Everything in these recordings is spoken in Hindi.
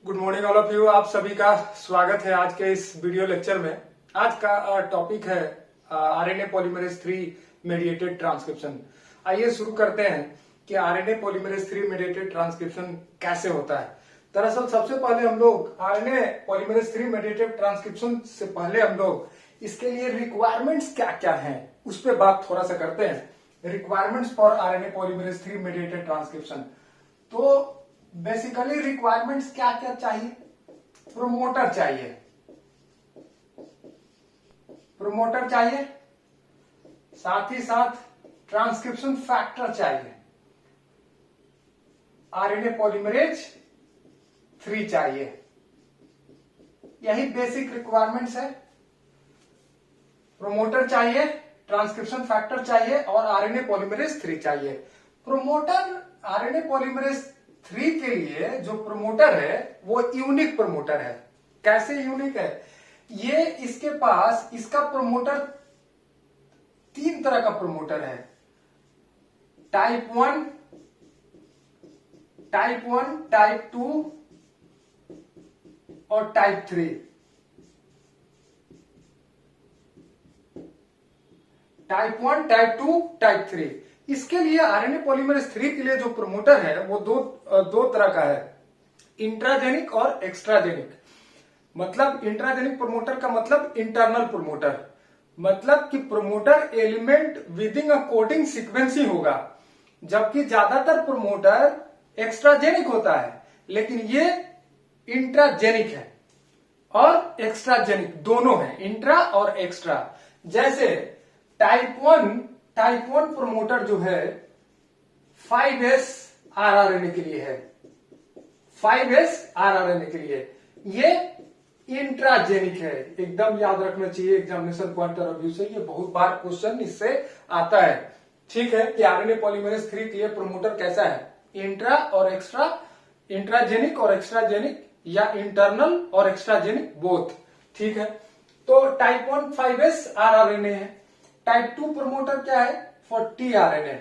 Good morning all of you. आप सभी का स्वागत है आज के इस वीडियो लेक्चर में। आज का टॉपिक है आरएनए पॉलीमरेज 3 मेडिएटेड ट्रांसक्रिप्शन। आइए शुरू करते हैं कि आरएनए पॉलीमरेज 3 मेडिएटेड ट्रांसक्रिप्शन कैसे होता है। दरअसल सबसे पहले हम लोग आरएनए पॉलीमरेज 3 मेडिएटेड ट्रांसक्रिप्शन से पहले हम लोग इसके लिए रिक्वायरमेंट्स क्या क्या हैं उस पर बात थोड़ा सा करते हैं। Requirements for RNA polymerase 3 mediated transcription. तो बेसिकली रिक्वायरमेंट्स क्या क्या चाहिए? प्रोमोटर चाहिए, साथ ही साथ ट्रांसक्रिप्शन फैक्टर चाहिए, आरएनए पॉलीमरेज 3 चाहिए। यही बेसिक रिक्वायरमेंट्स है। प्रोमोटर चाहिए, ट्रांसक्रिप्शन फैक्टर चाहिए और आरएनए पॉलीमरेज 3 चाहिए। प्रोमोटर आरएनए पॉलीमरेज 3 के लिए जो प्रोमोटर है वो यूनिक प्रोमोटर है। कैसे यूनिक है? ये इसके पास इसका प्रोमोटर 3 तरह का प्रोमोटर है। टाइप 1, टाइप 2 और टाइप 3। Type 1, type 2, type 3। इसके लिए आरएनए पॉलीमरेज 3 के लिए जो प्रोमोटर है वो दो तरह का है, इंट्राजेनिक और एक्स्ट्राजेनिक। मतलब इंट्राजेनिक प्रोमोटर का मतलब इंटरनल प्रोमोटर, मतलब कि promoter element within a coding sequence ही होगा, जबकि ज्यादातर प्रोमोटर एक्स्ट्राजेनिक होता है, लेकिन ये इंट्राजेनिक है और एक्स्ट्राजेनिक दोनों है, इंट्रा और एक्स्ट्रा। जैसे टाइप 1 प्रोमोटर जो है 5s आरआरएनए के लिए है, 5s आरआरएनए के लिए। ये इंट्राजेनिक है, एकदम याद रखना चाहिए एग्जामिनेशन पॉइंट ऑफ व्यू से। ये बहुत बार क्वेश्चन इससे आता है। ठीक है कि आरएनए पॉलीमरेज 3 के लिए प्रोमोटर कैसा है, इंट्रा और एक्स्ट्रा, इंट्राजेनिक और एक्स्ट्राजेनिक, या इंटरनल और एक्स्ट्राजेनिक बोथ। ठीक है, तो टाइप 1 5s आरआरएनए है। टाइप 2 प्रोमोटर क्या है? फॉर टीआरएनए,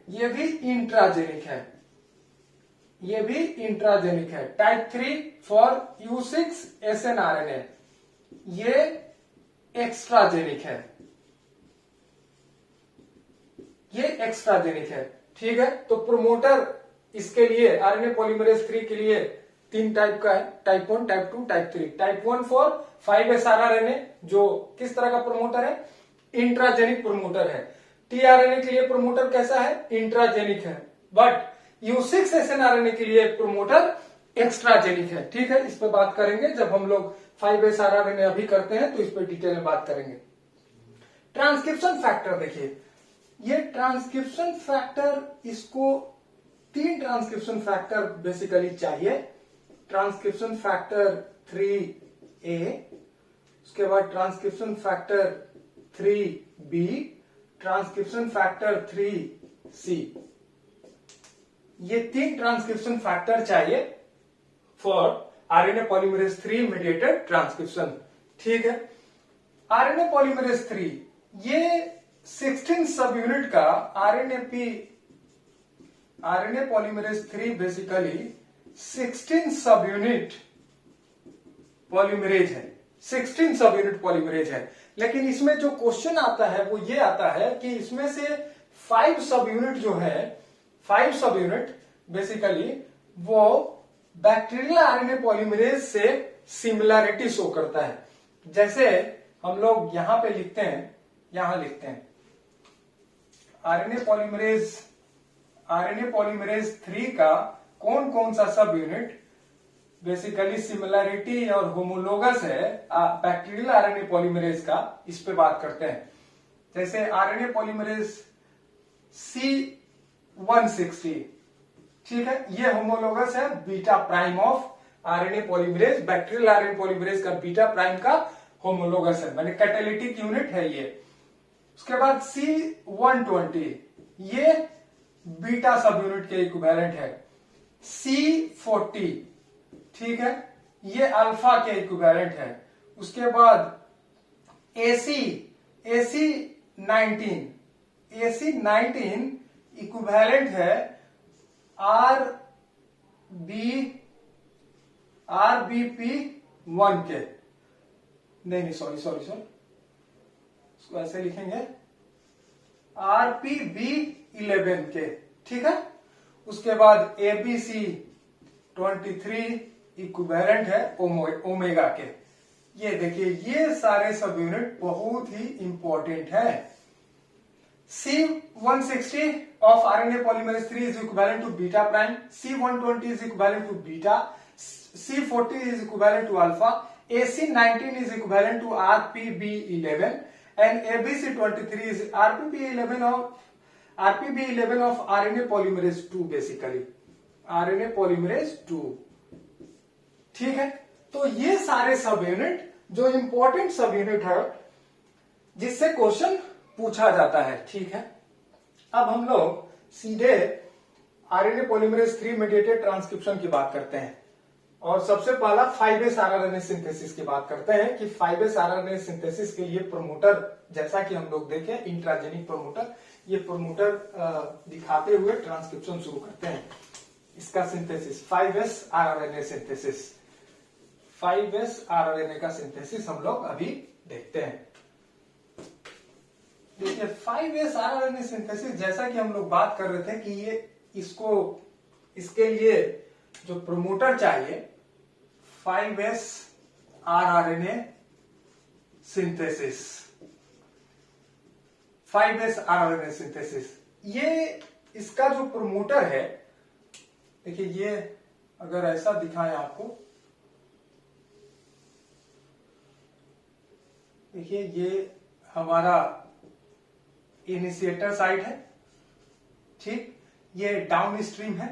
ये भी इंट्राजेनिक है, ये भी इंट्राजेनिक है। टाइप 3 फॉर U6SNRNA, ये एक्स्ट्राजेनिक है, ये एक्स्ट्राजेनिक है। ठीक है, तो प्रोमोटर इसके लिए आरएनए पॉलीमरेज 3 के लिए 3 टाइप का है, type 1, type 2, type 3। Type 1 for 5s rRNA जो किस तरह का प्रोमोटर है? इंट्राजेनिक प्रोमोटर है। टीआरएनए के लिए प्रोमोटर कैसा है? इंट्राजेनिक है। बट U6SNRNA के लिए प्रोमोटर एक्स्ट्राजेनिक है। ठीक है, इस पर बात करेंगे जब हम लोग 5s आरआरएनए अभी करते हैं, तो इस पर डिटेल में बात करेंगे। ट्रांसक्रिप्शन फैक्टर देखिए, ये ट्रांसक्रिप्शन फैक्टर, इसको 3 ट्रांसक्रिप्शन फैक्टर बेसिकली चाहिए। ट्रांसक्रिप्शन फैक्टर 3A, उसके बाद transcription factor 3B, transcription factor 3C। ये 3 ट्रांसक्रिप्शन फैक्टर चाहिए for RNA polymerase 3 mediated transcription. ठीक है, आरएनए पॉलीमरेज 3 ये 16 सब यूनिट का आरएनए पॉलीमरेज 3 बेसिकली 16 सब यूनिट पॉलीमरेज है, 16 सब यूनिट पॉलीमरेज है। लेकिन इसमें जो क्वेश्चन आता है वो ये आता है कि इसमें से 5 सब यूनिट जो है, 5 सब यूनिट बेसिकली वो बैक्टीरियल आरएनए पॉलीमरेज से सिमिलैरिटी शो करता है। जैसे हम लोग यहां पे लिखते हैं, यहां लिखते हैं आरएनए पॉलीमरेज 3 का कौन कौन सा सब यूनिट बेसिकली सिमिलैरिटी और होमोलोगस है बैक्टीरियल आरएनए पॉलीमरेज का, इस पे बात करते हैं। जैसे आरएनए पॉलीमरेज C160, ठीक है, ये होमोलोगस है beta prime of RNA polymerase, bacterial RNA polymerase का बीटा प्राइम का होमोलोगस है, माने कैटालिटिक यूनिट है ये। उसके बाद C120, ये बीटा सब यूनिट के इक्विवेलेंट है। C40, ठीक है, ये अल्फा के इक्विवेलेंट है। उसके बाद AC19 इक्विवेलेंट है RB RBP1 के, नहीं सॉरी इसको ऐसे लिखेंगे RPB11 के, ठीक है। उसके बाद ABC23 इक्विवेलेंट है ओमेगा के। ये देखिए ये सारे सब यूनिट बहुत ही इंपॉर्टेंट है। C160 of RNA polymerase 3 is equivalent to beta prime, C120 is equivalent to beta, C40 is equivalent to alpha, AC19 is equivalent to RPB11 and ABC23 is RPB11 of RNA polymerase 2 basically, RNA polymerase 2, ठीक है। तो ये सारे सब यूनिट जो इंपॉर्टेंट सब यूनिट है जिससे क्वेश्चन पूछा जाता है, ठीक है। अब हम लोग सीधे आरएनए पॉलीमरेज 3 मेडिएटेड ट्रांसक्रिप्शन की बात करते हैं और सबसे पहला 5S आरआरएनए सिंथेसिस की बात करते हैं कि 5S आरआरएनए सिंथेसिस के लिए प्रमोटर, जैसा कि हम लोग देखें इंट्राजेनिक प्रमोटर, ये प्रमोटर दिखाते हुए ट्रांसक्रिप्शन शुरू करते हैं। इसका synthesis 5S rRNA synthesis, 5S rRNA का सिंथेसिस हम लोग अभी देखते हैं। देखिए 5S आरआरएनए सिंथेसिस, जैसा कि हम लोग बात कर रहे थे कि ये इसके लिए जो प्रमोटर चाहिए 5S rRNA synthesis, 5S rRNA synthesis, ये इसका जो प्रमोटर है, देखिए ये अगर ऐसा दिखाएं आपको, देखिए ये हमारा इनिशिएटर साइट है, ठीक, ये डाउन स्ट्रीम है,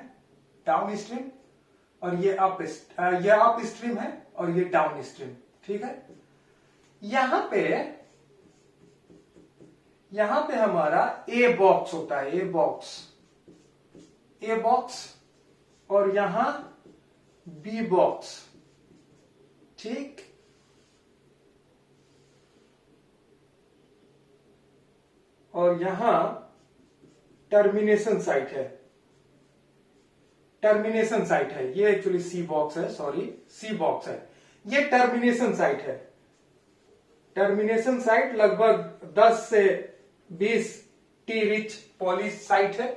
डाउन स्ट्रीम, और ये अप स्ट्रीम है और ये डाउन स्ट्रीम, ठीक है। यहां पे हमारा ए बॉक्स होता है, ए बॉक्स और यहां बी बॉक्स, ठीक। और यहां टर्मिनेशन साइट है, ये एक्चुअली सी बॉक्स है, सी बॉक्स है, ये टर्मिनेशन साइट है। टर्मिनेशन साइट लगभग 10 से 20 टी रिच पॉली साइट है,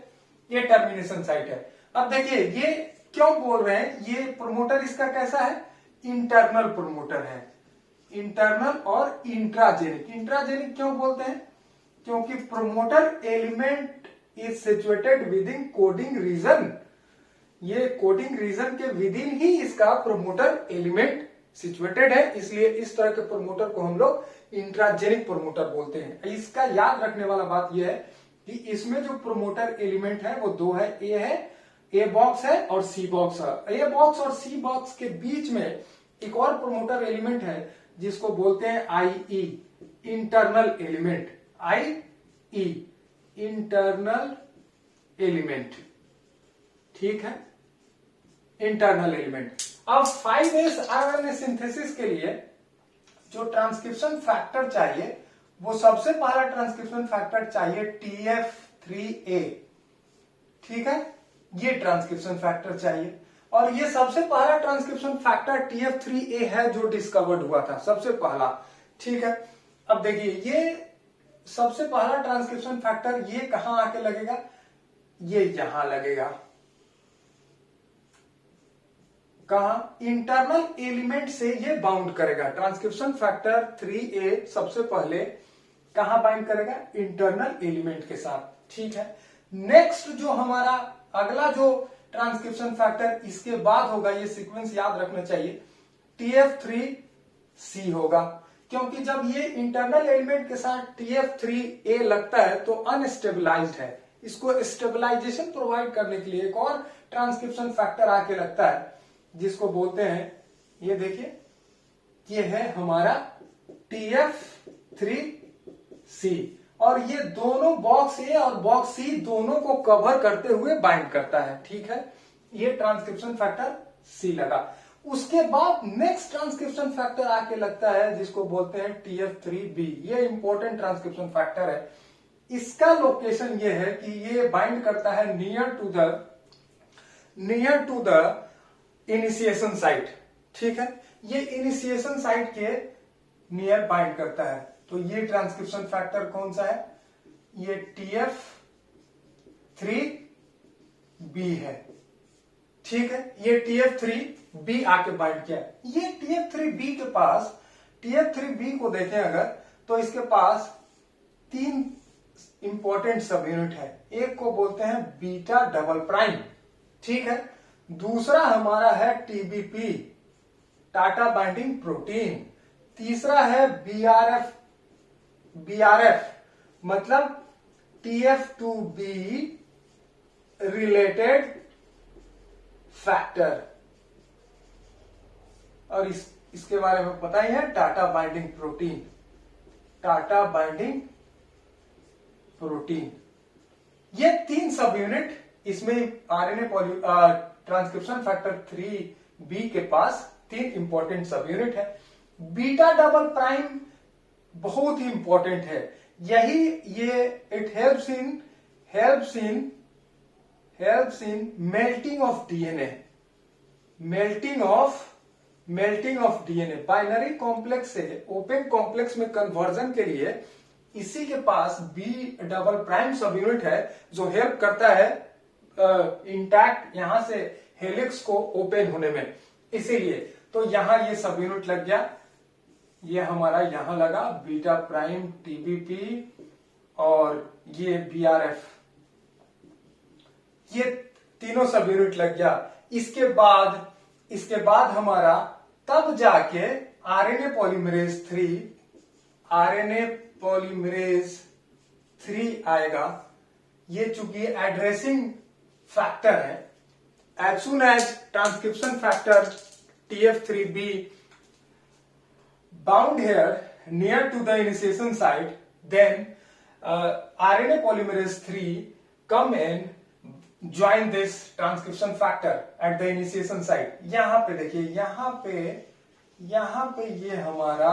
ये टर्मिनेशन साइट है। अब देखिए ये क्यों बोल रहे हैं, ये प्रमोटर इसका कैसा है, इंटरनल प्रमोटर है, इंटरनल और इंट्राजेनिक क्यों बोलते हैं, क्योंकि promoter element is situated with in coding region, ये कोडिंग रीजन के विद इन ही इसका प्रमोटर एलिमेंट सिचुएटेड है, इसलिए इस तरह के प्रमोटर को हम लोग इंट्राजेनिक प्रमोटर बोलते हैं। इसका याद रखने वाला बात यह है कि इसमें जो प्रमोटर एलिमेंट है वो दो है, ए बॉक्स है और सी बॉक्स है। ए बॉक्स और सी बॉक्स के बीच में एक और प्रमोटर एलिमेंट है जिसको बोलते हैं IE, internal element, IE internal element, ठीक है, इंटरनल एलिमेंट। अब 5S आरआरएनए सिंथेसिस के लिए जो ट्रांसक्रिप्शन फैक्टर चाहिए वो सबसे पहला ट्रांसक्रिप्शन फैक्टर चाहिए TF3A, ठीक है, ये ट्रांसक्रिप्शन फैक्टर चाहिए और ये सबसे पहला ट्रांसक्रिप्शन फैक्टर TF3A है जो डिस्कवर्ड हुआ था सबसे पहला, ठीक है। अब देखिए ये सबसे पहला ट्रांसक्रिप्शन फैक्टर ये कहां आके लगेगा, ये यहां लगेगा, कहां, इंटरनल एलिमेंट से ये बाउंड करेगा। ट्रांसक्रिप्शन फैक्टर 3A सबसे पहले कहां बाइंड करेगा, इंटरनल एलिमेंट के साथ, ठीक है। नेक्स्ट जो हमारा अगला जो ट्रांसक्रिप्शन फैक्टर इसके बाद होगा, ये सीक्वेंस याद रखना चाहिए, TF3C होगा, क्योंकि जब ये इंटरनल एलिमेंट के साथ TF3A लगता है तो अनस्टेबलाइज्ड है, इसको स्टेबलाइजेशन प्रोवाइड करने के लिए एक और ट्रांसक्रिप्शन फैक्टर आके लगता है जिसको बोलते हैं, ये देखिए ये है हमारा TF3C और ये दोनों बॉक्स ए और बॉक्स सी दोनों को कवर करते हुए बाइंड करता है, ठीक है। ये ट्रांसक्रिप्शन फैक्टर सी लगा। उसके बाद नेक्स्ट ट्रांसक्रिप्शन फैक्टर आके लगता है जिसको बोलते हैं TF3B, ये इंपॉर्टेंट ट्रांसक्रिप्शन फैक्टर है। इसका लोकेशन ये है कि ये बाइंड करता है near to the initiation site, ठीक है, ये इनिशिएशन साइट के नियर बाइंड करता है। तो ये ट्रांसक्रिप्शन फैक्टर कौन सा है, ये TF3B है। ठीक है, ये TF3B आके बाइंड किया। ये TF3B के पास, TF3B को देखें अगर, तो इसके पास 3 इंपॉर्टेंट सब यूनिट है। एक को बोलते हैं बीटा डबल प्राइम, ठीक है। दूसरा हमारा है TBP, टाटा बाइंडिंग प्रोटीन। तीसरा है BRF मतलब TF2B रिलेटेड फैक्टर, और इसके बारे में पता ही है, Tata binding protein, Tata binding protein. ये 3 सब यूनिट इसमें आरएनए ट्रांसक्रिप्शन फैक्टर 3B के पास 3 इंपॉर्टेंट सब यूनिट है। बीटा डबल प्राइम बहुत ही इंपॉर्टेंट है, यही ये it helps in melting of DNA, melting of DNA. Binary complex से ओपन कॉम्प्लेक्स में कन्वर्जन के लिए इसी के पास B double prime subunit है, जो हेल्प करता है इंटैक्ट यहां से हेलिक्स को ओपन होने में। इसीलिए तो यहां ये सब यूनिट लग गया, ये हमारा यहां लगा बीटा प्राइम TBP और ये BRF, ये तीनों सब यूनिट लग गया। इसके बाद हमारा तब जाके आरएनए पॉलीमरेज 3 आएगा। ये चूंकि एड्रेसिंग फैक्टर है, as soon as transcription factor TF3B bound here near to the initiation site, then RNA polymerase 3 come and join this transcription factor at the initiation site। यहां पे देखिए, यहां पे ये हमारा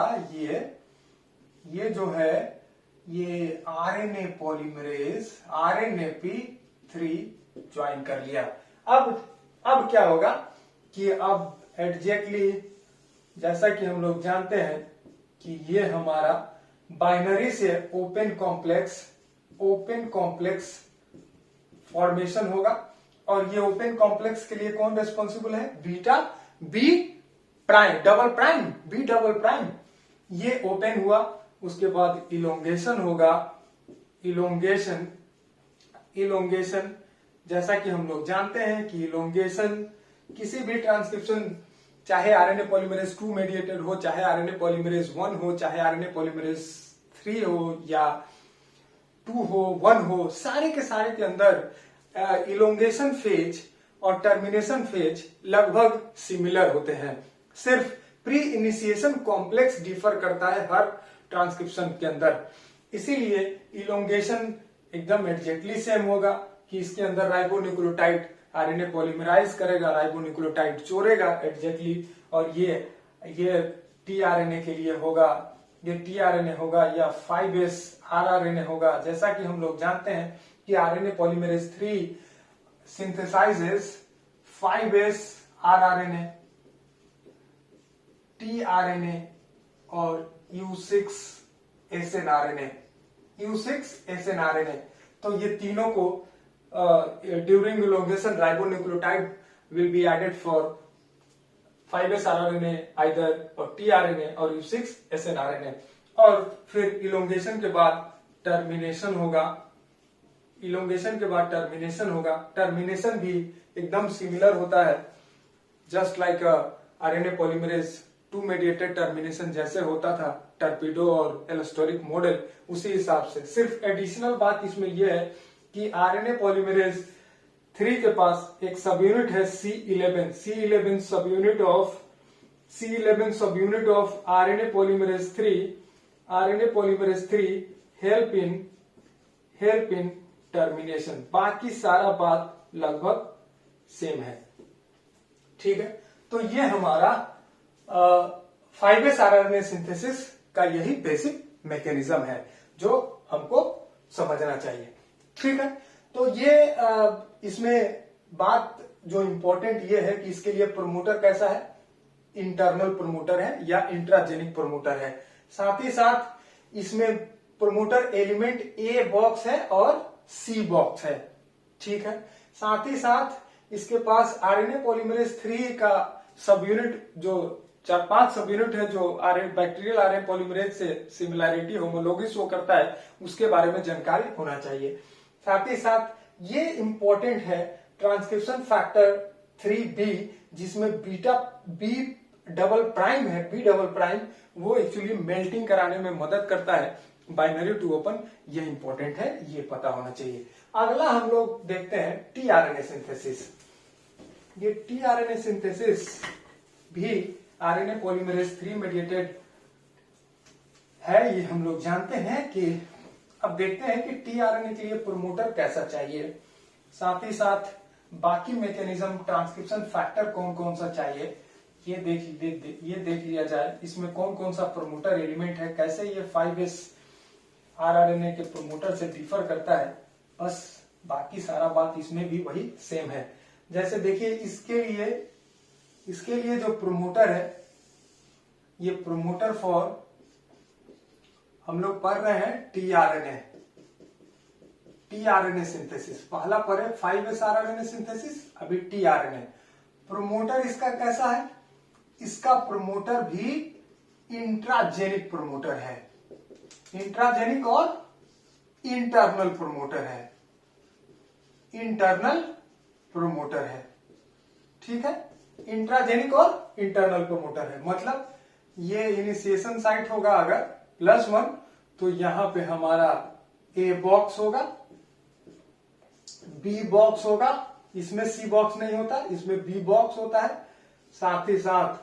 ये जो है ये RNA polymerase RNAP3 ज्वाइन कर लिया। अब क्या होगा कि अब एग्जैक्टली जैसा कि हम लोग जानते हैं कि ये हमारा बाइनरी से ओपन कॉम्प्लेक्स फॉर्मेशन होगा, और ये ओपन कॉम्प्लेक्स के लिए कौन रेस्पॉन्सिबल है, बीटा बी डबल प्राइम। ये ओपन हुआ, उसके बाद इलोंगेशन होगा। इलोंगेशन जैसा कि हम लोग जानते हैं कि इलोंगेशन किसी भी ट्रांसक्रिप्शन, चाहे आरएनए पॉलीमरेज 2 मेडिएटेड हो, चाहे आरएनए पॉलीमरेज 1 हो, चाहे आरएनए पॉलीमरेज 3 हो या 2 हो 1 हो, सारे के अंदर इलोंगेशन फेज और टर्मिनेशन फेज लगभग सिमिलर होते हैं। सिर्फ प्री इनिशिएशन कॉम्प्लेक्स डिफर करता है हर ट्रांसक्रिप्शन के अंदर। इसीलिए इलोंगेशन एकदम एग्जैक्टली सेम होगा कि इसके अंदर राइबोन्यूक्लियोटाइड आरएनए पॉलीमराइज करेगा, राइबोन्यूक्लियोटाइड जोड़ेगा एग्जैक्टली, और ये टीआरएनए के लिए होगा, ये टीआरएनए होगा या 5S आरआरएनए होगा। जैसा कि हम लोग जानते हैं कि RNA polymerase 3 synthesises 5S rRNA, tRNA और U6 SNRNA। तो ये तीनों को during elongation ribonucleotide will be added for 5S RNA either or tRNA और U6 SNRNA, और फिर इलोंगेशन के बाद टर्मिनेशन होगा। टर्मिनेशन भी एकदम सिमिलर होता है, just like RNA polymerase 2 mediated termination जैसे होता था टर्पीडो और एलोस्टोरिक मॉडल, उसी हिसाब से। सिर्फ एडिशनल बात इसमें यह है कि आरएनए पॉलीमरेज 3 के पास एक सब यूनिट है C11 सब unit of RNA polymerase 3 help in termination. बाकी सारा बात लगभग सेम है, ठीक है। तो ये हमारा 5S आरआरएनए सिंथेसिस का यही बेसिक मैकेनिज्म है जो हमको समझना चाहिए, ठीक है। तो ये इसमें बात जो इंपॉर्टेंट ये है कि इसके लिए प्रमोटर कैसा है, इंटरनल प्रमोटर है या इंट्राजेनिक प्रमोटर है। साथ ही साथ इसमें प्रमोटर एलिमेंट ए बॉक्स है और सी बॉक्स है, ठीक है। साथ ही साथ इसके पास आरएनए पॉलीमरेज 3 का सब यूनिट जो 4-5 सब यूनिट है जो बैक्टीरियल आरएनए पॉलीमरेज से सिमिलैरिटी होमोलॉगी शो करता है, उसके बारे में जानकारी होना चाहिए। साथ ही साथ ये इंपॉर्टेंट है ट्रांसक्रिप्शन फैक्टर 3B, जिसमें बीटा बी डबल प्राइम है, बी डबल प्राइम, वो एक्चुअली मेल्टिंग कराने में मदद करता है बाइनरी टू ओपन। ये इंपॉर्टेंट है, ये पता होना चाहिए। अगला हम लोग देखते हैं टीआरएनए सिंथेसिस। ये टीआरएनए सिंथेसिस भी आरएनए पॉलीमरेज 3 मेडिएटेड है, ये हम लोग जानते हैं। कि अब देखते हैं कि टीआरएनए के लिए प्रमोटर कैसा चाहिए, साथ ही साथ बाकी मैकेनिज्म ट्रांसक्रिप्शन फैक्टर कौन कौन सा चाहिए ये देख लिया जाए। इसमें कौन कौन सा प्रमोटर एलिमेंट है, कैसे ये 5S आरआरएनए के प्रमोटर से डिफर करता है, बस बाकी सारा बात इसमें भी वही सेम है। जैसे देखिए इसके लिए जो प्रमोटर है, ये प्रमोटर फॉर हम लोग पढ़ रहे हैं टीआरएनए सिंथेसिस। पहला पढ़े 5S आरआरएनए सिंथेसिस, अभी टीआरएनए। प्रमोटर इसका कैसा है, इसका प्रमोटर भी इंट्राजेनिक प्रमोटर है, इंट्राजेनिक और इंटरनल प्रमोटर है, इंटरनल प्रमोटर है, ठीक है। इंट्राजेनिक और इंटरनल प्रमोटर है, मतलब ये इनिशिएशन साइट होगा अगर +1, तो यहां पे हमारा ए बॉक्स होगा, बी बॉक्स होगा, इसमें सी बॉक्स नहीं होता, इसमें बी बॉक्स होता है। साथ ही साथ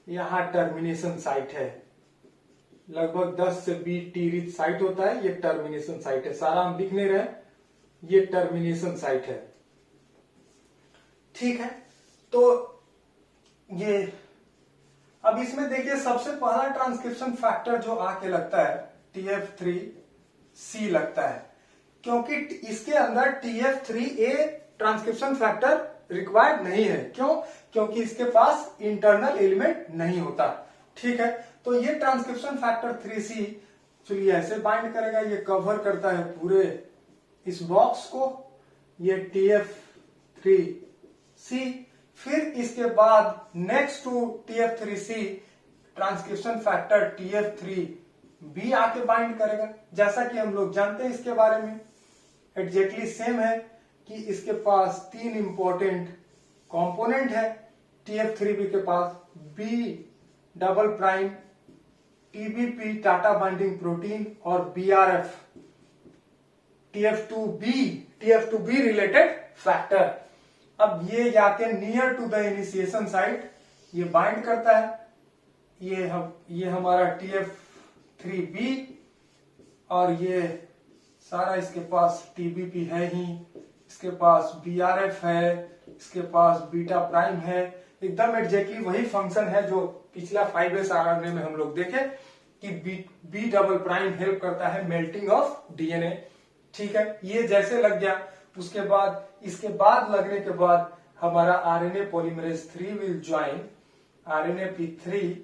यहां टर्मिनेशन साइट है, लगभग 10 से 20 टी रिच साइट होता है, ये टर्मिनेशन साइट है। सारा हम दिख नहीं रहे, ये टर्मिनेशन साइट है, ठीक है। तो ये अब इसमें देखिए सबसे पहला ट्रांसक्रिप्शन फैक्टर जो आके लगता है TF3C लगता है, क्योंकि इसके अंदर TF3A ट्रांसक्रिप्शन फैक्टर रिक्वायर्ड नहीं है। क्यों? क्योंकि इसके पास इंटरनल एलिमेंट नहीं होता, ठीक है। तो ये ट्रांसक्रिप्शन फैक्टर 3C चलिए ऐसे बाइंड करेगा, ये कवर करता है पूरे इस बॉक्स को, ये TF3C। फिर इसके बाद next to TF3C transcription factor TF3B आके बाइंड करेगा। जैसा कि हम लोग जानते हैं इसके बारे में, एग्जैक्टली सेम है कि इसके पास 3 इंपॉर्टेंट कंपोनेंट है TF3B के पास, B double prime, TBP TATA binding protein और BRF TF2B रिलेटेड फैक्टर। अब ये जाके near to the initiation site ये बाइंड करता है, ये हमारा TF3B, और ये सारा इसके पास TBP है ही, इसके पास BRF है, इसके पास बीटा प्राइम है। एकदम एग्जैक्टली वही फंक्शन है जो पिछला 5S आरआरएनए में हम लोग देखे कि B डबल प्राइम हेल्प करता है मेल्टिंग ऑफ DNA, ठीक है। ये जैसे लग गया, उसके बाद इसके बाद लगने के बाद हमारा RNA polymerase 3 will join RNAP3,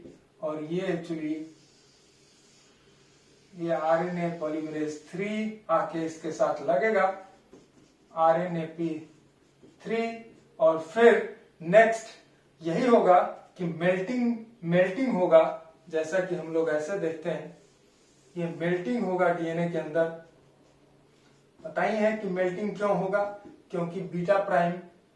और ये एक्चुअली ये RNA पॉलीमरेज 3 आके इसके साथ लगेगा RNAP3, और फिर नेक्स्ट यही होगा कि मेल्टिंग होगा, जैसा कि हम लोग ऐसे देखते हैं, ये मेल्टिंग होगा डीएनए के अंदर। पता ही है कि मेल्टिंग क्यों होगा, क्योंकि बीटा प्राइम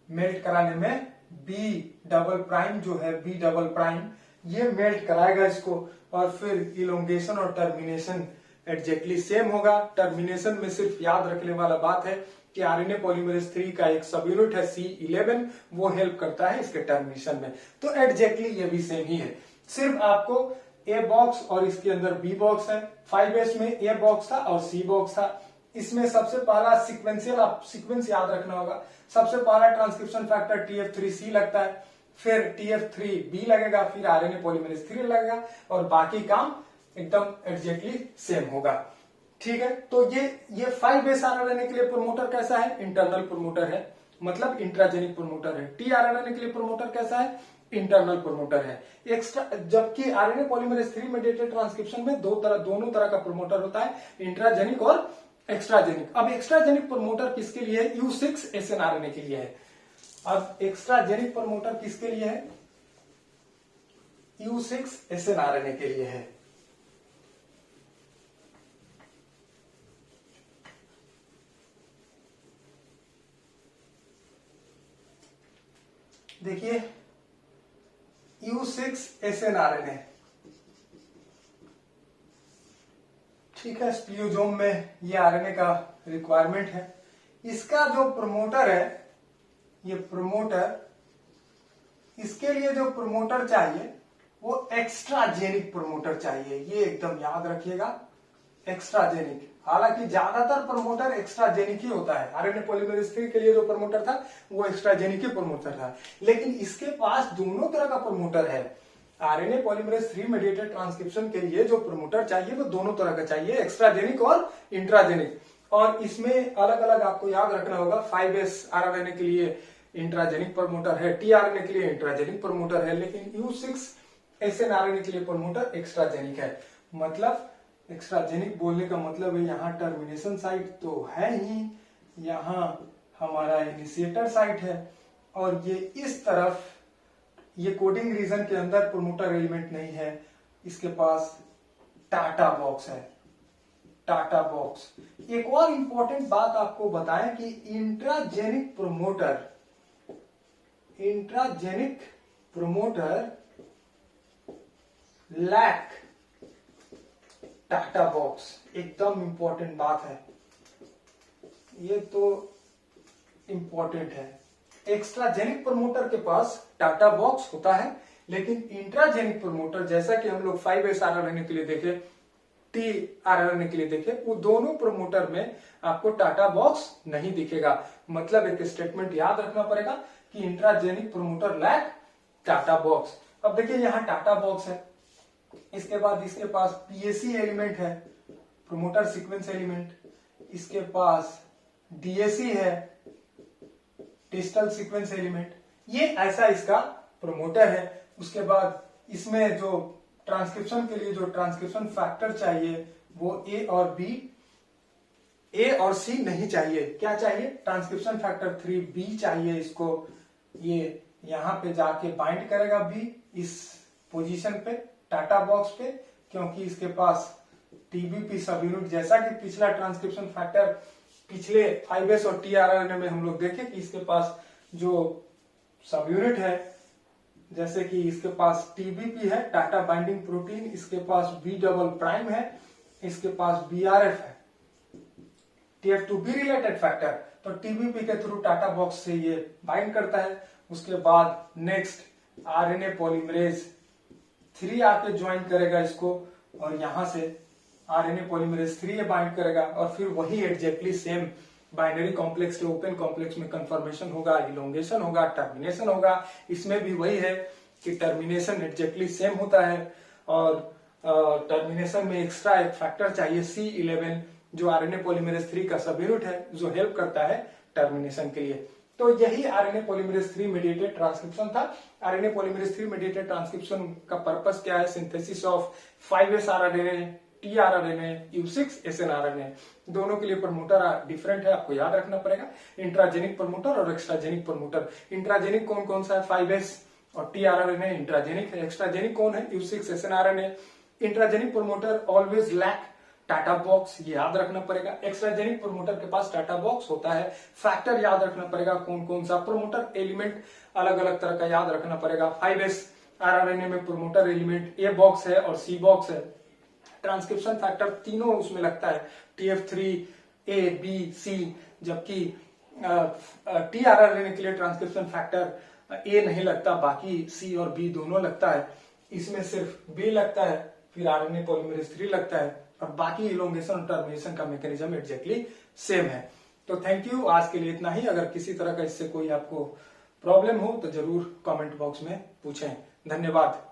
मेल्ट कराने में बी डबल प्राइम जो है, बी डबल प्राइम ये मेल्ट कराएगा इसको, और फिर इलोंगेशन और टर्मिनेशन एग्जैक्टली सेम होगा। टर्मिनेशन में सिर्फ याद रखने वाला बात है कि आरएनए पॉलीमरेज 3 का एक सब यूनिट है C11, वो हेल्प करता है इसके टर्मिनेशन में। तो एग्जैक्टली ये भी सेम ही है, सिर्फ आपको ए बॉक्स और इसके अंदर बी बॉक्स है। 5S में ए बॉक्स था और सी बॉक्स था। इसमें सबसे पहला सीक्वेंस याद रखना होगा। सबसे पहला ट्रांसक्रिप्शन फैक्टर TF3C लगता है, फिर TF3B लगेगा, फिर आरएनए पॉलीमरेज 3 लगेगा, और बाकी काम एकदम एग्जैक्टली सेम होगा, ठीक है। तो ये 5S आरआरएनए के लिए प्रमोटर कैसा है? इंटरनल प्रमोटर है, मतलब इंट्राजेनिक प्रमोटर है। टी आरआरएनए के लिए प्रमोटर कैसा है? इंटरनल प्रमोटर है। एक्स्ट्रा, जबकि आरएनए पॉलीमरेज 3 मेडिएटेड ट्रांसक्रिप्शन में दोनों तरह का प्रमोटर होता है, इंट्राजेनिक और एक्स्ट्राजेनिक। अब एक्स्ट्राजेनिक प्रमोटर किसके लिए है? U6 SNRNA के लिए है। अब एक्स्ट्राजेनिक प्रमोटर किसके लिए है? U6 SNRNA के लिए है। देखिए U6 SNRNA, ठीक है, स्प्लियोजोम में ये आरएनए का रिक्वायरमेंट है। इसका जो प्रमोटर है, ये प्रमोटर, इसके लिए जो प्रमोटर चाहिए वो एक्स्ट्राजेनिक प्रमोटर चाहिए, ये एकदम याद रखिएगा, एक्स्ट्राजेनिक। हालांकि ज्यादातर प्रमोटर एक्स्ट्राजेनिक ही होता है। आरएनए पॉलीमरेज 3 के लिए जो प्रमोटर था वो एक्स्ट्राजेनिक ही प्रमोटर था, लेकिन इसके पास दोनों तरह का प्रमोटर है। आरएनए पॉलीमरेज 3 मेडिएटेड ट्रांसक्रिप्शन के लिए जो प्रमोटर चाहिए वो दोनों तरह का चाहिए, एक्स्ट्राजेनिक और इंट्राजेनिक। और इसमें अलग अलग आपको याद रखना होगा, 5S आरआरएनए के लिए इंट्राजेनिक प्रमोटर है, टीआरएनए के लिए इंट्राजेनिक प्रमोटर है, लेकिन U6 SNRNA के लिए प्रमोटर एक्स्ट्राजेनिक है। मतलब एक्स्ट्राजेनिक बोलने का मतलब है यहाँ टर्मिनेशन साइट तो है ही, यहाँ हमारा इनिशिएटर साइट है, और ये इस तरफ ये कोडिंग रीजन के अंदर प्रमोटर एलिमेंट नहीं है, इसके पास टाटा बॉक्स है, टाटा बॉक्स। एक और इंपॉर्टेंट बात आपको बताएं कि intragenic promoter lack TATA box, एकदम इंपॉर्टेंट बात है, ये तो इंपॉर्टेंट है। एक्स्ट्राजेनिक प्रमोटर के पास टाटा बॉक्स होता है, लेकिन इंट्राजेनिक प्रमोटर, जैसा कि हम लोग 5S आरआरएनए के लिए देखे, टी आरआरएनए के लिए देखे, वो दोनों प्रमोटर में आपको टाटा बॉक्स नहीं दिखेगा। मतलब एक स्टेटमेंट याद रखना पड़ेगा कि intragenic promoter lack TATA box. अब देखिए यहाँ टाटा बॉक्स है, इसके बाद इसके पास पीएसी एलिमेंट है, प्रमोटर सीक्वेंस एलिमेंट, इसके पास डीएसी है, डिजिटल सीक्वेंस एलिमेंट, ये ऐसा इसका प्रमोटर है। उसके बाद इसमें जो ट्रांसक्रिप्शन के लिए जो ट्रांसक्रिप्शन फैक्टर चाहिए वो ए और सी नहीं चाहिए। क्या चाहिए? ट्रांसक्रिप्शन फैक्टर 3B चाहिए इसको। ये यहां पे जाके बाइंड करेगा बी इस पोजीशन पे, टाटा बॉक्स पे, क्योंकि इसके पास टीबीपी सब यूनिट, जैसा कि पिछला ट्रांसक्रिप्शन फैक्टर पिछले 5S और टीआरआरएनए में हम लोग देखे कि इसके पास जो सब यूनिट है, जैसे कि इसके पास टीबीपी है, टाटा बाइंडिंग प्रोटीन, इसके पास बी डबल प्राइम है, इसके पास बीआरएफ है, TF2B रिलेटेड फैक्टर, तो टीबीपी के थ्रू टाटा बॉक्स से ये बाइंड करता है। उसके बाद नेक्स्ट आरएनए पॉलीमरेज 3 आके ज्वाइन करेगा इसको, और यहां से आरएनए पॉलीमरेज 3 बाइंड करेगा, और फिर वही एग्जैक्टली सेम बाइनरी कॉम्प्लेक्स के ओपन कॉम्प्लेक्स में कन्फर्मेशन होगा, इलोंगेशन होगा, टर्मिनेशन होगा। इसमें भी वही है कि टर्मिनेशन एग्जैक्टली सेम होता है, और टर्मिनेशन में एक्स्ट्रा एक फैक्टर चाहिए C11, जो आरएनए पॉलीमरेज 3 का सब यूनिट है, जो हेल्प करता है टर्मिनेशन के लिए। तो यही आरएनए पॉलीमरेज 3 मेडिएटेड ट्रांसक्रिप्शन था। आरएनए पॉलीमरेज 3 मेडिएटेड ट्रांसक्रिप्शन का पर्पस क्या है? Synthesis of 5S rRNA, tRNA, U6 SNRNA, दोनों के लिए प्रमोटर डिफरेंट है, आपको याद रखना पड़ेगा। इंट्राजेनिक प्रमोटर और एक्स्ट्राजेनिक प्रमोटर। इंट्राजेनिक कौन कौन सा है? 5S और टीआरआरएनए इंट्राजेनिक है। एक्स्ट्राजेनिक कौन है? U6 SNRNA। Intragenic promoter always lack TATA box, ये याद रखना पड़ेगा। एक्स्ट्राजेनिक प्रमोटर के पास टाटा बॉक्स होता है। फैक्टर याद रखना पड़ेगा कौन कौन सा, प्रमोटर एलिमेंट अलग अलग तरह का याद रखना पड़ेगा। 5S आरआरएनए में प्रमोटर एलिमेंट A बॉक्स है और C बॉक्स है। ट्रांसक्रिप्शन फैक्टर तीनों उसमें लगता है, TF3, A, B, C, जबकि टीआरआरएनए के लिए ट्रांसक्रिप्शन फैक्टर A नहीं लगता, बाकी C और B दोनों लगता है। इसमें सिर्फ B लगता है, फिर आरएनए पॉलीमरेज 3 लगता है, और बाकी इलोंगेशन और टर्मिनेशन का मैकेनिज्म एग्जैक्टली सेम है। तो थैंक यू, आज के लिए इतना ही। अगर किसी तरह का इससे कोई आपको प्रॉब्लम हो तो जरूर कमेंट बॉक्स में पूछें। धन्यवाद।